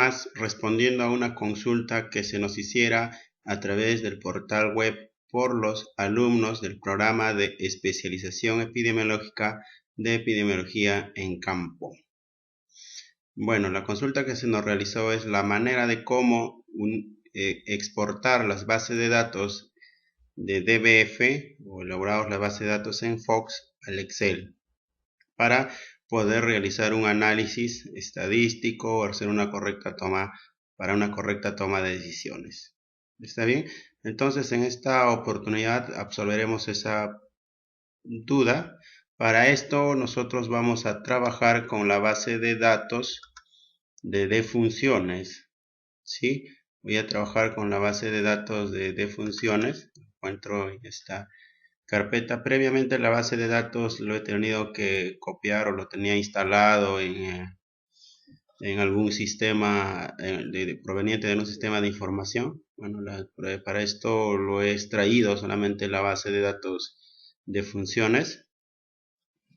más respondiendo a una consulta que se nos hiciera a través del portal web por los alumnos del programa de especialización epidemiológica de epidemiología en campo. Bueno, la consulta que se nos realizó es la manera de cómo exportar las bases de datos de DBF o elaborados la base de datos en Fox al Excel para poder realizar un análisis estadístico o hacer una correcta toma de decisiones. ¿Está bien? Entonces, en esta oportunidad absolveremos esa duda. Para esto, nosotros vamos a trabajar con la base de datos de defunciones. ¿Sí? Voy a trabajar con la base de datos de defunciones. Encuentro esta carpeta. Previamente la base de datos lo he tenido que copiar o lo tenía instalado en algún sistema proveniente de un sistema de información. Bueno, para esto lo he extraído solamente la base de datos de funciones.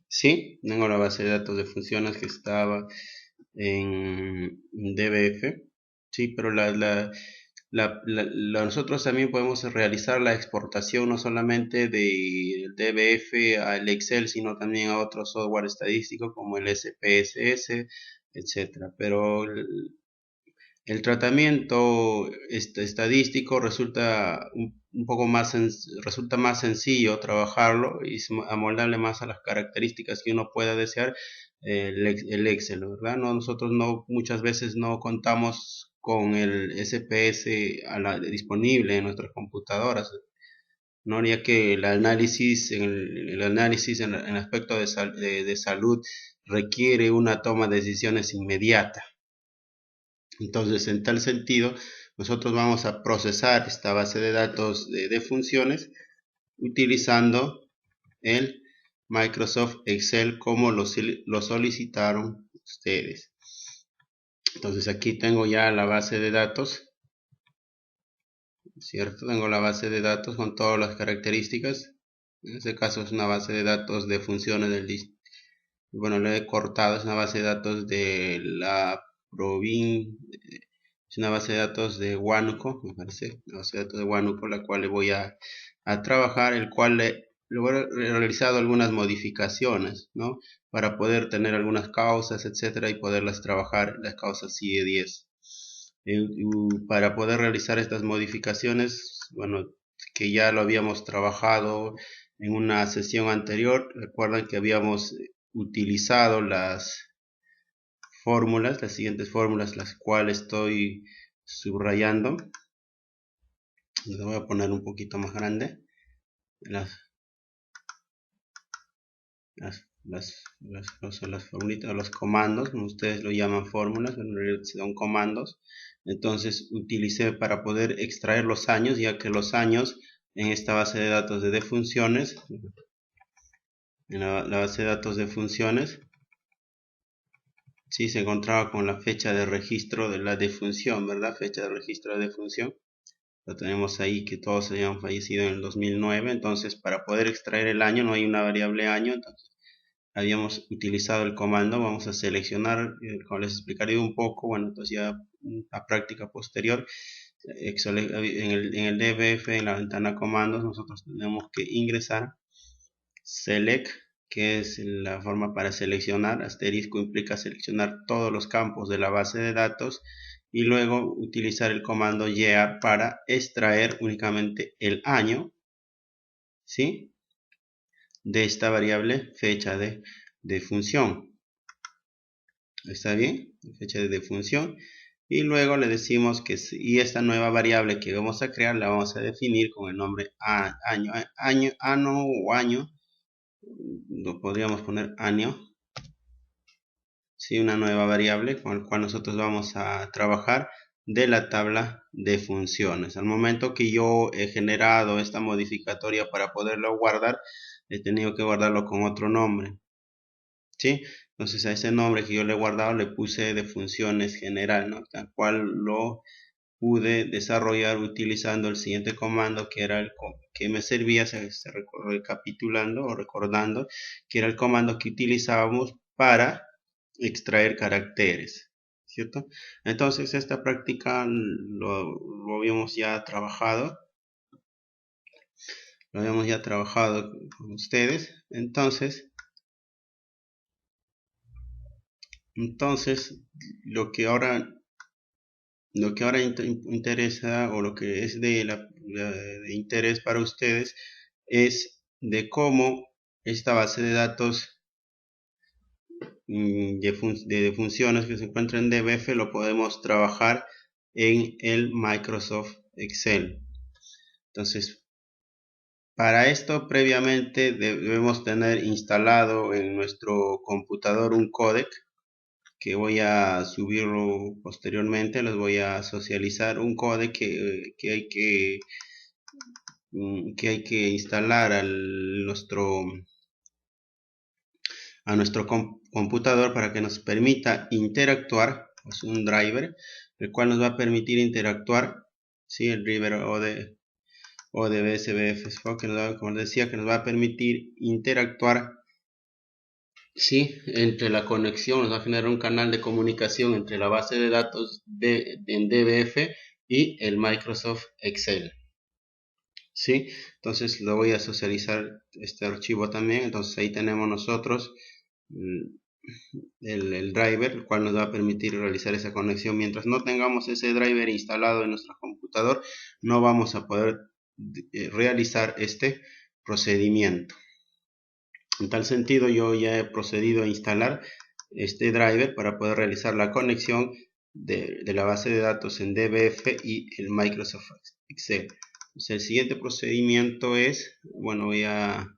Sí, tengo la base de datos de funciones que estaba en DBF. Sí, pero nosotros también podemos realizar la exportación no solamente del DBF al Excel, sino también a otro software estadístico como el SPSS, etcétera. Pero el tratamiento estadístico resulta un poco más resulta más sencillo trabajarlo y es amoldable más a las características que uno pueda desear el Excel, ¿verdad? Nosotros muchas veces no contamos con el SPS disponible en nuestras computadoras, ¿no? Ya que el análisis en el aspecto de salud requiere una toma de decisiones inmediata. Entonces, en tal sentido, nosotros vamos a procesar esta base de datos de funciones utilizando el Microsoft Excel como lo solicitaron ustedes. Entonces, aquí tengo ya la base de datos, ¿cierto? Tengo la base de datos con todas las características. En este caso es una base de datos de funciones del distrito. Bueno, lo he cortado, es una base de datos de la provincia. Es una base de datos de Huánuco, me parece, una base de datos de Huánuco, la cual le voy a trabajar, el cual le he realizado algunas modificaciones, ¿no? Para poder tener algunas causas, etcétera, y poderlas trabajar, las causas CIE 10. Para poder realizar estas modificaciones, bueno, que ya lo habíamos trabajado en una sesión anterior, recuerdan que habíamos utilizado las siguientes fórmulas, las cuales estoy subrayando. Les voy a poner un poquito más grande las formulitas, los comandos, como ustedes lo llaman fórmulas, en realidad son comandos. Entonces utilicé para poder extraer los años, ya que los años en esta base de datos de defunciones, en la base de datos de funciones, sí se encontraba con la fecha de registro de la defunción, ¿verdad? Fecha de registro de defunción. Lo tenemos ahí que todos habían fallecido en el 2009. Entonces, para poder extraer el año, no hay una variable año. Entonces, habíamos utilizado el comando. Vamos a seleccionar, como les explicaré un poco. Bueno, entonces ya a práctica posterior, en el DBF, en la ventana comandos, nosotros tenemos que ingresar select, que es la forma para seleccionar. Asterisco implica seleccionar todos los campos de la base de datos y luego utilizar el comando year para extraer únicamente el año, ¿sí?, de esta variable fecha de función. ¿Está bien? Fecha de función. Y luego le decimos que y esta nueva variable que vamos a crear la vamos a definir con el nombre año o año. Lo podríamos poner año, ¿sí? Una nueva variable con la cual nosotros vamos a trabajar de la tabla de funciones. Al momento que yo he generado esta modificatoria para poderlo guardar, he tenido que guardarlo con otro nombre, ¿sí? Entonces a ese nombre que yo le he guardado le puse de funciones general, ¿no? Tal cual lo pude desarrollar utilizando el siguiente comando, que era el que me servía, recapitulando o recordando, que era el comando que utilizábamos para extraer caracteres, ¿cierto? Entonces esta práctica lo habíamos ya trabajado. Lo habíamos ya trabajado con ustedes. Entonces lo que ahora interesa, o lo que es de interés para ustedes, es de cómo esta base de datos de funciones que se encuentra en DBF lo podemos trabajar en el Microsoft Excel. Entonces, para esto previamente debemos tener instalado en nuestro computador un códec que voy a subirlo posteriormente. Les voy a socializar un códec que hay que instalar a nuestro computador para que nos permita interactuar. Es un driver el cual nos va a permitir interactuar, ¿sí? El driver ODBSBF, como decía, que nos va a permitir interactuar, ¿sí? Entre la conexión. Nos va a generar un canal de comunicación entre la base de datos en DBF y el Microsoft Excel, ¿sí? Entonces lo voy a socializar este archivo también. Entonces ahí tenemos nosotros el driver, el cual nos va a permitir realizar esa conexión. Mientras no tengamos ese driver instalado en nuestro computador, no vamos a poder realizar este procedimiento. En tal sentido, yo ya he procedido a instalar este driver para poder realizar la conexión de la base de datos en DBF y el Microsoft Excel. Entonces, el siguiente procedimiento es, bueno, voy a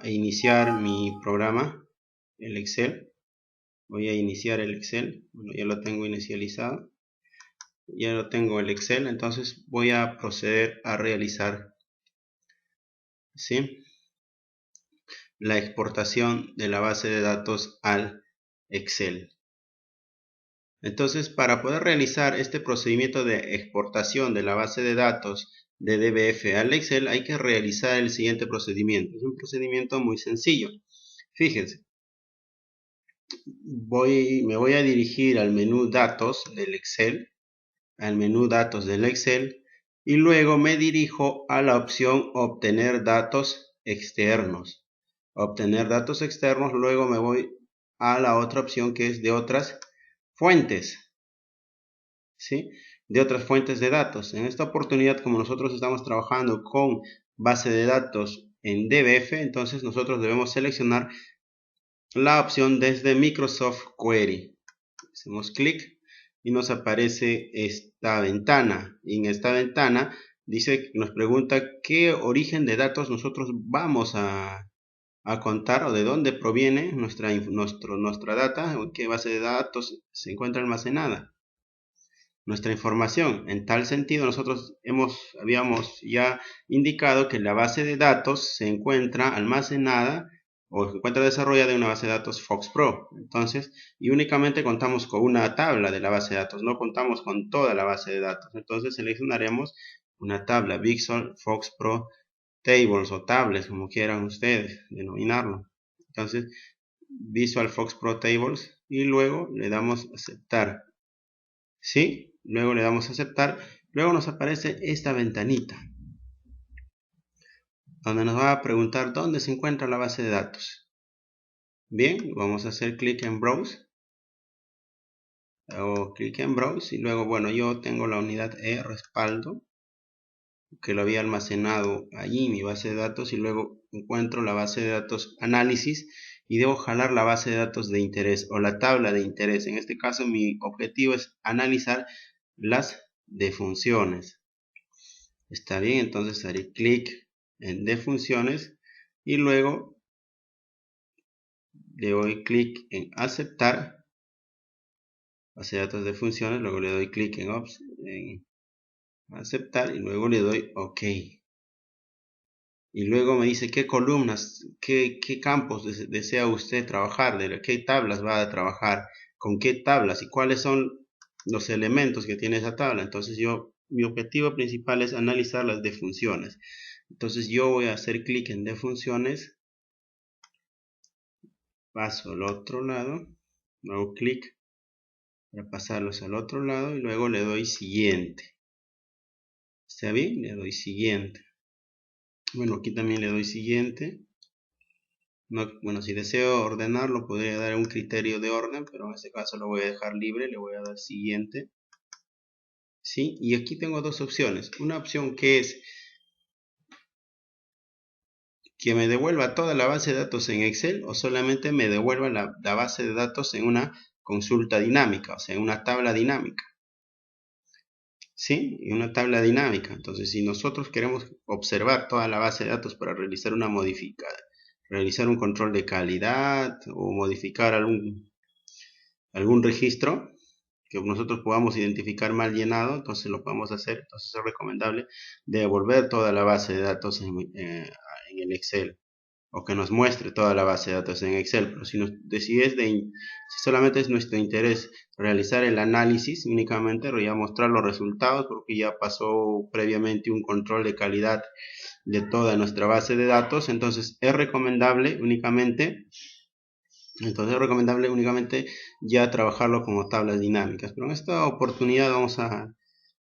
iniciar mi programa, el Excel. Voy a iniciar el Excel. Bueno, ya lo tengo inicializado. Ya lo tengo el Excel. Entonces voy a proceder a realizar, ¿sí?, la exportación de la base de datos al Excel. Entonces, para poder realizar este procedimiento de exportación de la base de datos de DBF al Excel, hay que realizar el siguiente procedimiento. Es un procedimiento muy sencillo. Fíjense, me voy a dirigir al menú datos del Excel, y luego me dirijo a la opción obtener datos externos. Luego me voy a la otra opción que es de otras fuentes, ¿sí? De otras fuentes de datos. En esta oportunidad, como nosotros estamos trabajando con base de datos en DBF, entonces nosotros debemos seleccionar la opción desde Microsoft Query. Hacemos clic y nos aparece esta ventana. Y en esta ventana nos pregunta qué origen de datos nosotros vamos a contar, o de dónde proviene nuestra data, o qué base de datos se encuentra almacenada nuestra información. En tal sentido, nosotros habíamos ya indicado que la base de datos se encuentra almacenada o se encuentra desarrollada en una base de datos FoxPro. Entonces, y únicamente contamos con una tabla de la base de datos, no contamos con toda la base de datos. Entonces seleccionaremos una tabla Visual FoxPro Tables, o tables, como quieran ustedes denominarlo. Entonces, Visual FoxPro Tables, y luego le damos aceptar. ¿Sí? Luego le damos a aceptar. Luego nos aparece esta ventanita, donde nos va a preguntar dónde se encuentra la base de datos. Bien, vamos a hacer clic en Browse. O clic en Browse y luego, bueno, yo tengo la unidad respaldo, que lo había almacenado allí en mi base de datos, y luego encuentro la base de datos análisis y debo jalar la base de datos de interés o la tabla de interés. En este caso mi objetivo es analizar las defunciones. Está bien, entonces haré clic en defunciones y luego le doy clic en aceptar base de datos de funciones. Luego le doy clic en aceptar y luego le doy OK. Y luego me dice qué columnas, qué campos desea usted trabajar, de qué tablas va a trabajar, con qué tablas y cuáles son los elementos que tiene esa tabla. Entonces mi objetivo principal es analizar las defunciones. Entonces yo voy a hacer clic en defunciones, paso al otro lado, hago clic para pasarlos al otro lado y luego le doy siguiente. ¿Está bien? Le doy siguiente. Bueno, aquí también le doy siguiente. No, bueno, si deseo ordenarlo, podría dar un criterio de orden, pero en este caso lo voy a dejar libre. Le voy a dar siguiente. ¿Sí? Y aquí tengo dos opciones. Una opción que es que me devuelva toda la base de datos en Excel o solamente me devuelva la base de datos en una consulta dinámica, o sea, en una tabla dinámica. ¿Sí? En una tabla dinámica. Entonces, si nosotros queremos observar toda la base de datos para realizar una modificación, realizar un control de calidad o modificar algún registro que nosotros podamos identificar mal llenado, entonces lo podemos hacer. Entonces es recomendable devolver toda la base de datos en el Excel, o que nos muestre toda la base de datos en Excel. Pero si solamente es nuestro interés realizar el análisis, únicamente voy a mostrar los resultados porque ya pasó previamente un control de calidad de toda nuestra base de datos. Entonces es recomendable únicamente ya trabajarlo como tablas dinámicas. Pero en esta oportunidad vamos a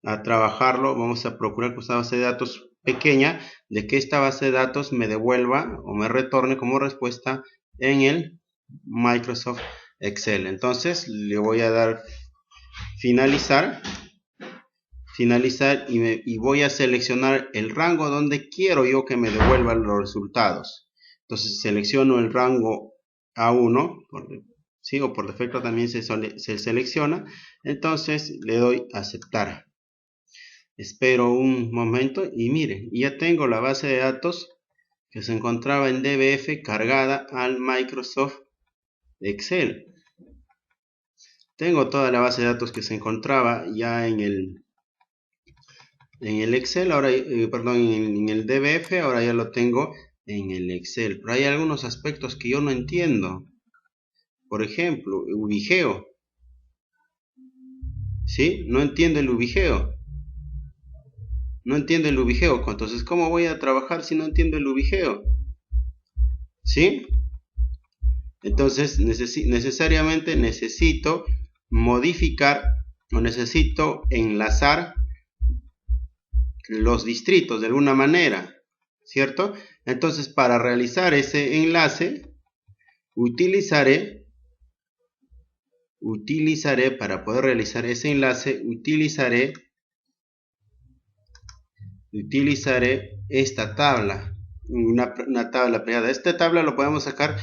trabajarlo, vamos a procurar que esta base de datos pequeña, de que esta base de datos me devuelva o me retorne como respuesta en el Microsoft Excel. Entonces le voy a dar finalizar y voy a seleccionar el rango donde quiero yo que me devuelvan los resultados. Entonces selecciono el rango A1, ¿sí? O por defecto también se selecciona. Entonces le doy aceptar. Espero un momento y miren, ya tengo la base de datos que se encontraba en DBF cargada al Microsoft Excel. Tengo toda la base de datos que se encontraba ya en el Excel, ahora, perdón, en el DBF, ahora ya lo tengo en el Excel. Pero hay algunos aspectos que yo no entiendo. Por ejemplo, ubigeo. ¿Sí? No entiendo el ubigeo. No entiendo el ubigeo. Entonces, ¿cómo voy a trabajar si no entiendo el ubigeo? ¿Sí? Entonces, necesariamente necesito modificar o necesito enlazar los distritos de alguna manera, ¿cierto? Entonces, para realizar ese enlace, utilizaré para poder realizar ese enlace, utilizaré esta tabla, una tabla plegada. Esta tabla lo podemos sacar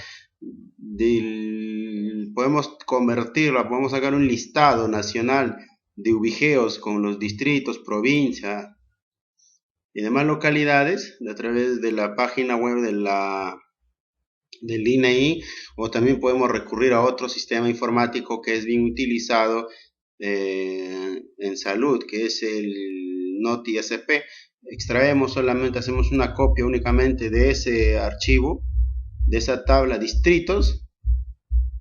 podemos convertirla, podemos sacar un listado nacional de ubigeos con los distritos, provincia y demás localidades a través de la página web del INAI, o también podemos recurrir a otro sistema informático que es bien utilizado en salud, que es el NOTI-SP. Extraemos solamente, hacemos una copia únicamente de ese archivo, de esa tabla distritos,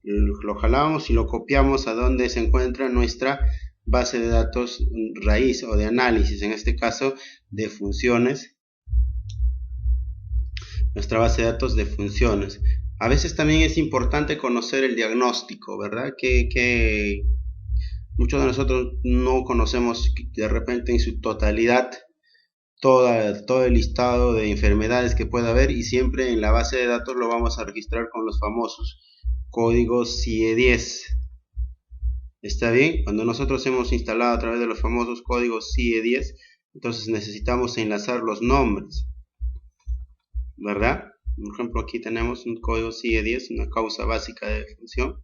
lo jalamos y lo copiamos a donde se encuentra nuestra base de datos raíz o de análisis, en este caso de funciones, nuestra base de datos de funciones. A veces también es importante conocer el diagnóstico, ¿verdad? Que muchos de nosotros no conocemos de repente en su totalidad todo el listado de enfermedades que pueda haber, y siempre en la base de datos lo vamos a registrar con los famosos códigos CIE10. ¿Está bien? Cuando nosotros hemos instalado a través de los famosos códigos CIE10, entonces necesitamos enlazar los nombres, ¿verdad? Por ejemplo, aquí tenemos un código CIE10, una causa básica de función.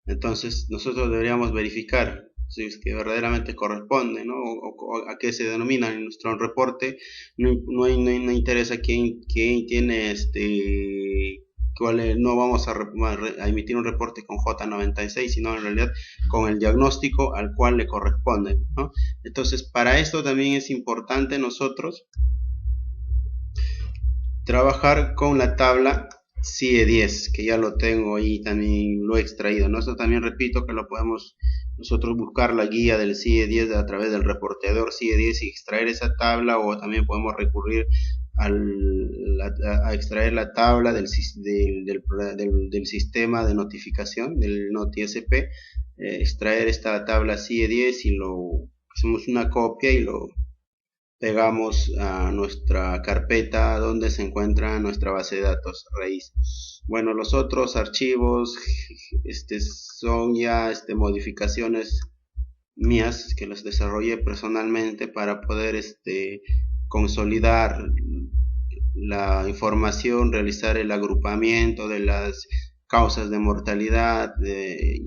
Entonces nosotros deberíamos verificar si es que verdaderamente corresponde, ¿no? O a qué se denomina en nuestro reporte. No interesa quién tiene no vamos a emitir un reporte con J96, sino en realidad con el diagnóstico al cual le corresponde, ¿no? Entonces, para esto también es importante nosotros trabajar con la tabla CIE10, que ya lo tengo ahí, también lo he extraído, ¿no? Esto también repito que lo podemos nosotros buscar la guía del CIE10 a través del reporteador CIE10 y extraer esa tabla, o también podemos recurrir a extraer la tabla del sistema de notificación del NOTI-SP, extraer esta tabla CIE10 y lo hacemos una copia y lo pegamos a nuestra carpeta donde se encuentra nuestra base de datos raíz. Bueno, los otros archivos son ya modificaciones mías que las desarrollé personalmente para poder consolidar la información, realizar el agrupamiento de las causas de mortalidad,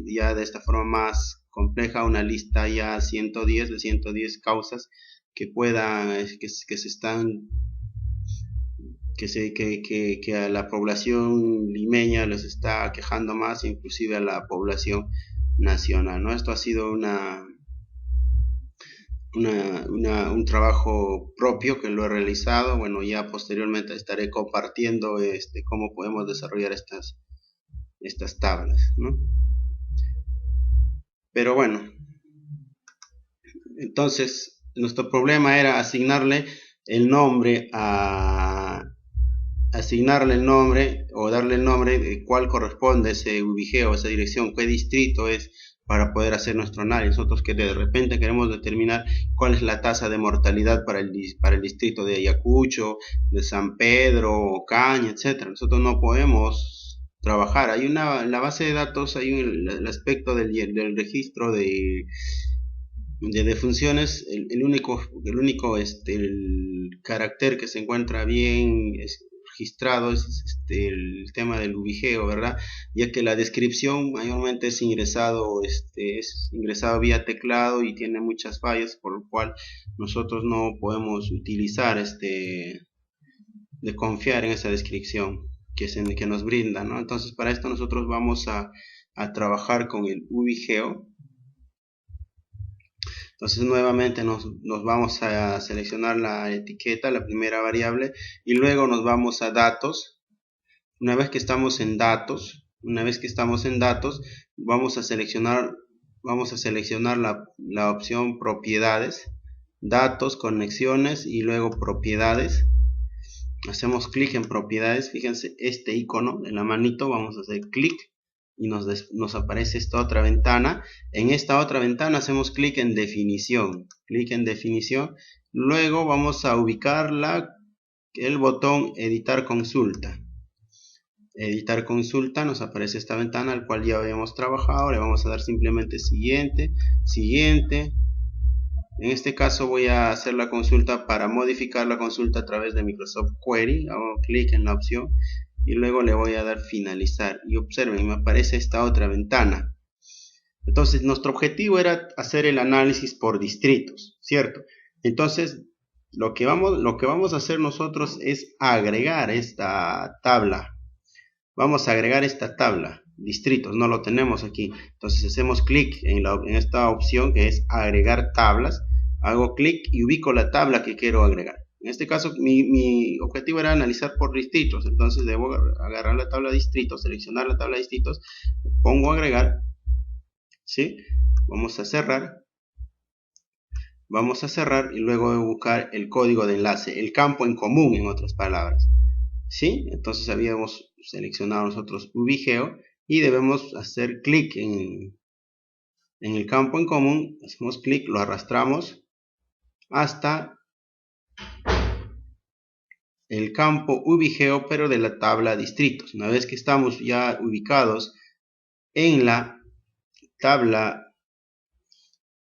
ya de esta forma más compleja, una lista ya de 110 causas que puedan, que a la población limeña les está quejando más, inclusive a la población nacional, ¿no? Esto ha sido un trabajo propio que lo he realizado. Bueno, ya posteriormente estaré compartiendo cómo podemos desarrollar estas tablas, ¿no? Pero bueno, entonces nuestro problema era asignarle el nombre o darle el nombre de cuál corresponde ese ubigeo, esa dirección, qué distrito es, para poder hacer nuestro análisis. Nosotros que de repente queremos determinar cuál es la tasa de mortalidad para el distrito de Ayacucho, de San Pedro, Ocaña, etcétera. Nosotros no podemos trabajar. Hay en la base de datos, hay el aspecto del registro de defunciones. El único el carácter que se encuentra bien registrado es el tema del ubigeo, ¿verdad? Ya que la descripción mayormente es ingresado vía teclado y tiene muchas fallas, por lo cual nosotros no podemos utilizar de confiar en esa descripción que nos brinda, ¿no? Entonces, para esto nosotros vamos a trabajar con el ubigeo. Entonces nuevamente nos vamos a seleccionar la etiqueta, la primera variable, y luego nos vamos a datos. Una vez que estamos en datos, vamos a seleccionar la opción propiedades, datos, conexiones y luego propiedades. Hacemos clic en propiedades, fíjense este icono de la manito, vamos a hacer clic y nos aparece esta otra ventana. En esta otra ventana hacemos clic en definición, luego vamos a ubicar el botón editar consulta. Nos aparece esta ventana al cual ya habíamos trabajado. Le vamos a dar simplemente siguiente. En este caso voy a hacer la consulta. Para modificar la consulta a través de Microsoft Query, hago clic en la opción y luego le voy a dar finalizar, y observen, me aparece esta otra ventana. Entonces nuestro objetivo era hacer el análisis por distritos, ¿cierto? Entonces lo que vamos a hacer nosotros es agregar esta tabla. Vamos a agregar esta tabla, distritos, no lo tenemos aquí. Entonces hacemos clic en esta opción que es agregar tablas. Hago clic y ubico la tabla que quiero agregar. En este caso mi objetivo era analizar por distritos, entonces debo agarrar la tabla de distritos, seleccionar la tabla de distritos, pongo agregar, ¿sí? Vamos a cerrar y luego debo buscar el código de enlace, el campo en común, en otras palabras, ¿sí? Entonces habíamos seleccionado nosotros ubigeo y debemos hacer clic en el campo en común, hacemos clic, lo arrastramos hasta el campo ubigeo, pero de la tabla distritos. Una vez que estamos ya ubicados en la tabla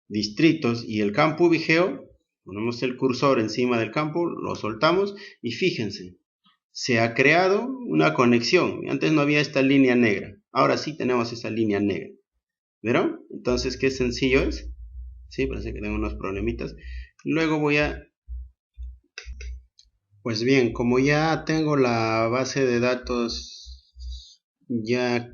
distritos y el campo ubigeo, ponemos el cursor encima del campo, lo soltamos y fíjense, se ha creado una conexión. Antes no había esta línea negra, ahora sí tenemos esa línea negra. ¿Vieron? Entonces qué sencillo es. Sí, parece que tengo unos problemitas. Luego pues bien, como ya tengo la base de datos ya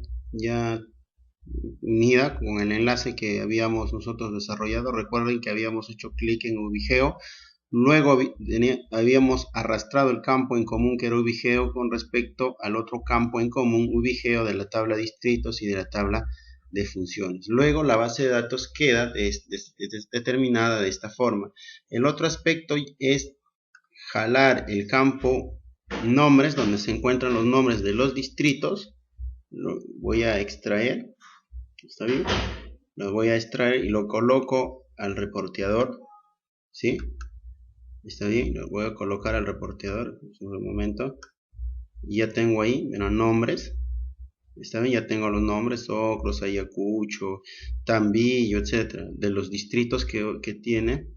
unida con el enlace que habíamos nosotros desarrollado, recuerden que habíamos hecho clic en ubigeo, luego habíamos arrastrado el campo en común que era ubigeo con respecto al otro campo en común, ubigeo, de la tabla de distritos y de la tabla de funciones. Luego la base de datos queda determinada de esta forma. El otro aspecto es jalar el campo nombres, donde se encuentran los nombres de los distritos. Lo voy a extraer, ¿está bien? lo voy a extraer y lo coloco al reporteador, ¿sí? Está bien, lo voy a colocar al reporteador un momento. Ya tengo ahí, bueno, nombres. Está bien, ya tengo los nombres: Ocros, Ayacucho, Tambillo, etcétera, de los distritos que tiene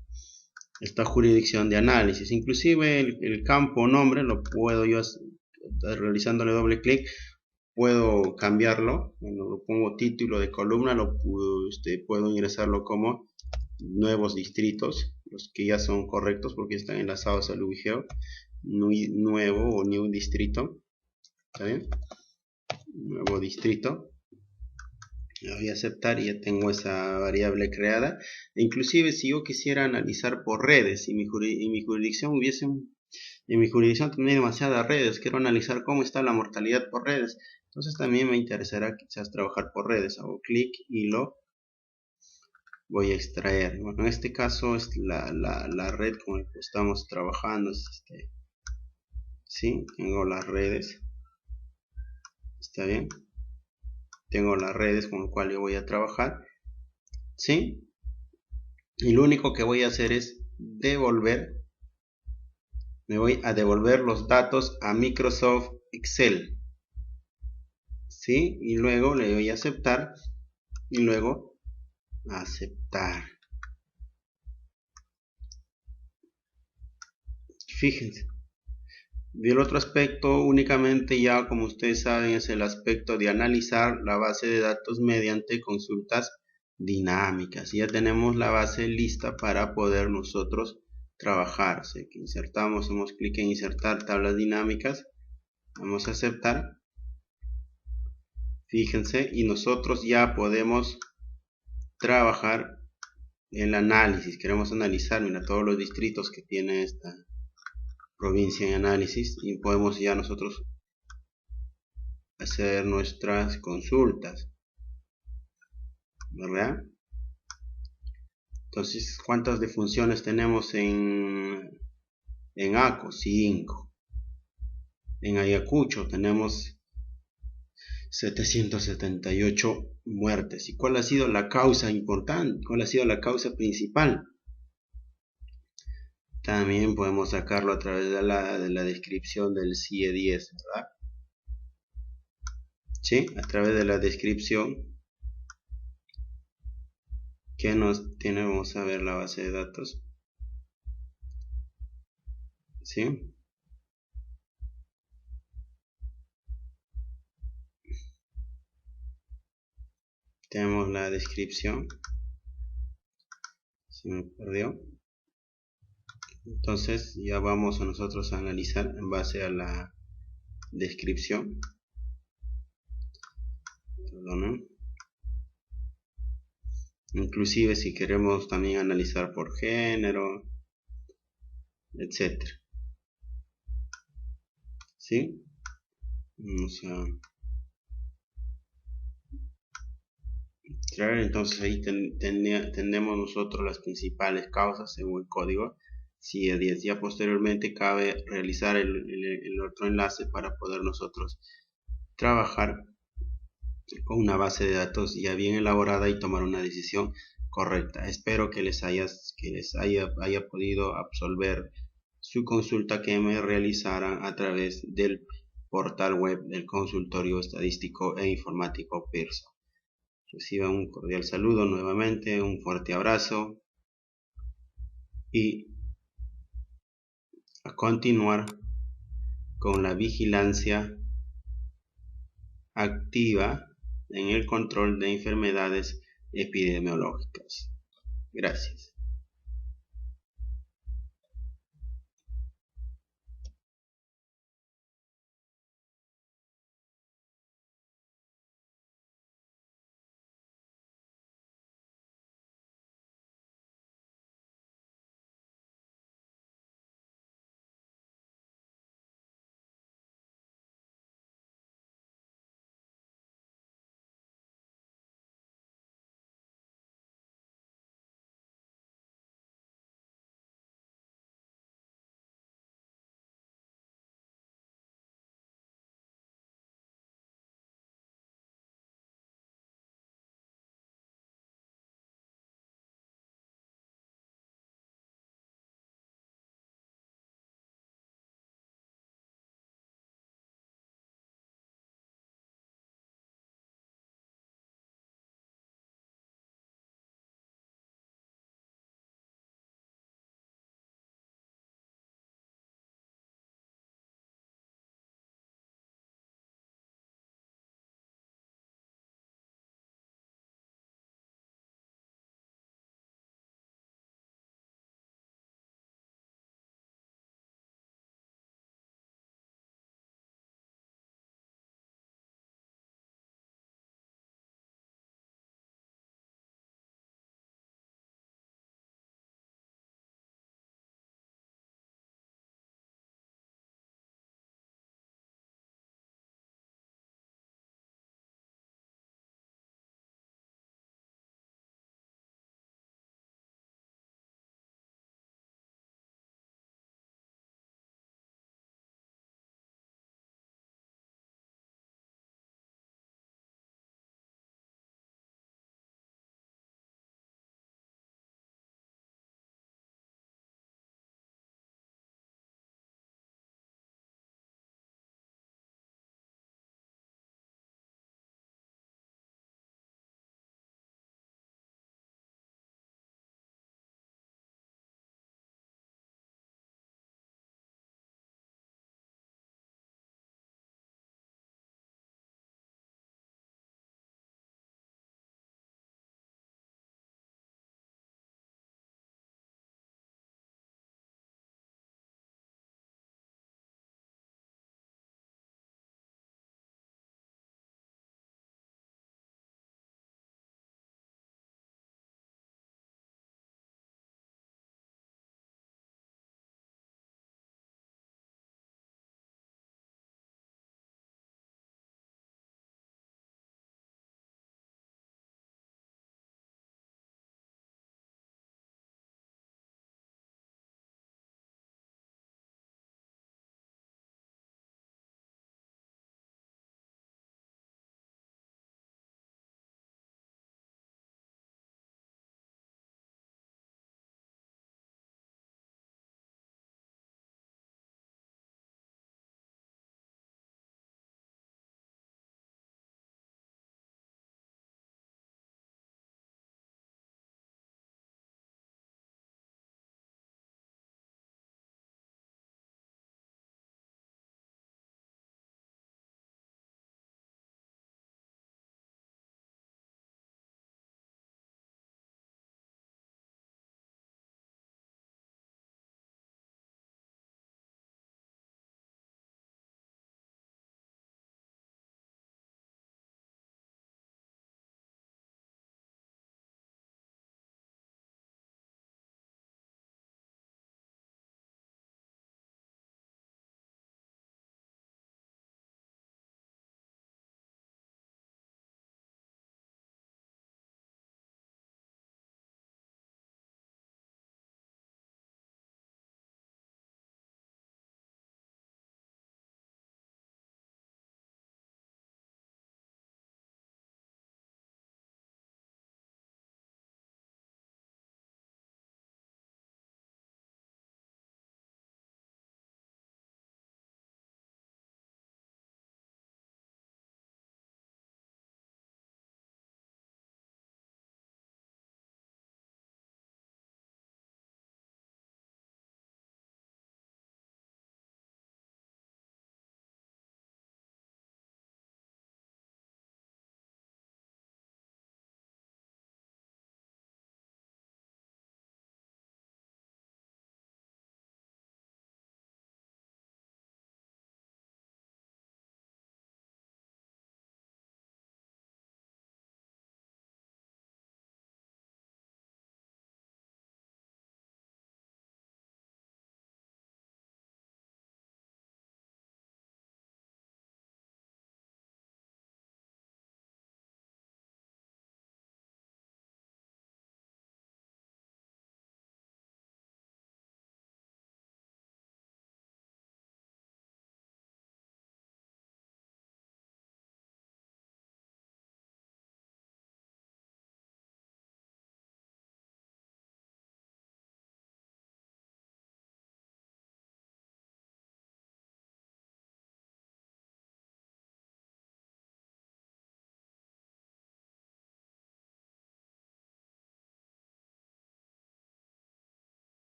esta jurisdicción de análisis. Inclusive el campo nombre lo puedo yo, realizándole doble clic, puedo cambiarlo. Bueno, lo pongo título de columna, puedo ingresarlo como nuevos distritos, los que ya son correctos porque están enlazados al UIGEO, nuevo o new distrito. ¿Está bien? Nuevo distrito. Lo voy a aceptar y ya tengo esa variable creada. Inclusive si yo quisiera analizar por redes y mi jurisdicción en mi jurisdicción tiene demasiadas redes, quiero analizar cómo está la mortalidad por redes, entonces también me interesará quizás trabajar por redes. Hago clic y lo voy a extraer. Bueno, en este caso es la red con la que estamos trabajando. Sí, tengo las redes. Está bien. Tengo las redes con las cuales yo voy a trabajar. ¿Sí? Y lo único que voy a hacer es devolver. Me voy a devolver los datos a Microsoft Excel. ¿Sí? Y luego le doy a aceptar. Y luego aceptar. Fíjense. Y el otro aspecto únicamente, ya como ustedes saben, es el aspecto de analizar la base de datos mediante consultas dinámicas. Ya tenemos la base lista para poder nosotros trabajar. Así que insertamos, hacemos clic en insertar tablas dinámicas, vamos a aceptar. Fíjense, y nosotros ya podemos trabajar el análisis. Queremos analizar, mira, todos los distritos que tiene esta provincia en análisis, y podemos ya nosotros hacer nuestras consultas, ¿verdad? Entonces, ¿cuántas de funciones tenemos en ACO? 5. En Ayacucho tenemos 778 muertes. ¿Y cuál ha sido la causa importante? ¿Cuál ha sido la causa principal? También podemos sacarlo a través de la descripción del CIE 10, ¿verdad? ¿Sí? A través de la descripción que nos tiene, vamos a ver la base de datos. ¿Sí? Tenemos la descripción. Se me perdió. Entonces ya vamos a nosotros a analizar en base a la descripción. Perdonen. Inclusive si queremos también analizar por género, etcétera. ¿Sí? Vamos a extraer. Entonces ahí tenemos nosotros las principales causas según el código CIE 10. Ya posteriormente cabe realizar el otro enlace para poder nosotros trabajar con una base de datos ya bien elaborada y tomar una decisión correcta. Espero que les haya podido absolver su consulta que me realizaran a través del portal web del Consultorio Estadístico e Informático Pearson. Reciban un cordial saludo nuevamente, un fuerte abrazo y a continuar con la vigilancia activa en el control de enfermedades epidemiológicas. Gracias.